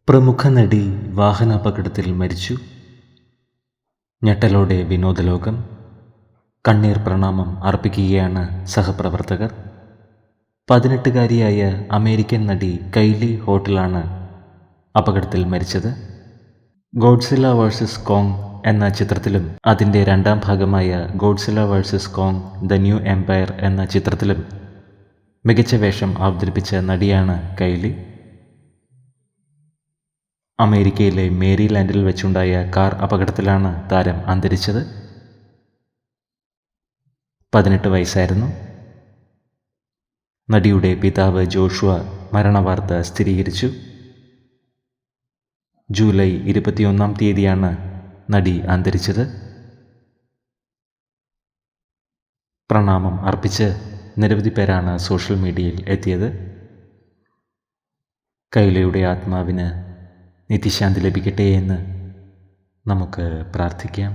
പ്രമുഖ നടി വാഹനാപകടത്തിൽ മരിച്ചു. ഞെട്ടലോടെ വിനോദലോകം. കണ്ണീർ പ്രണാമം അർപ്പിക്കുകയാണ് സഹപ്രവർത്തകർ. 18-കാരിയായ അമേരിക്കൻ നടി കൈലി ഹോട്ടിലാണ് അപകടത്തിൽ മരിച്ചത്. ഗോഡ്സില്ല വേഴ്സസ് കോങ് എന്ന ചിത്രത്തിലും അതിൻ്റെ രണ്ടാം ഭാഗമായ Godzilla versus Kong the New Empire എന്ന ചിത്രത്തിലും മികച്ച വേഷം അവതരിപ്പിച്ച നടിയാണ് കൈലി. അമേരിക്കയിലെ മേരിലാൻഡിൽ വെച്ചുണ്ടായ കാർ അപകടത്തിലാണ് താരം അന്തരിച്ചത്. 18 വയസ്സായിരുന്നു. നടിയുടെ പിതാവ് ജോഷുവ മരണവാർത്ത സ്ഥിരീകരിച്ചു. ജൂലൈ 21-ാം തീയതിയാണ് നടി അന്തരിച്ചത്. പ്രണാമം അർപ്പിച്ച് നിരവധി പേരാണ് സോഷ്യൽ മീഡിയയിൽ എത്തിയത്. കൈലിയുടെ ആത്മാവിന് നിത്യശാന്തി ലഭിക്കട്ടെ എന്ന് നമുക്ക് പ്രാർത്ഥിക്കാം.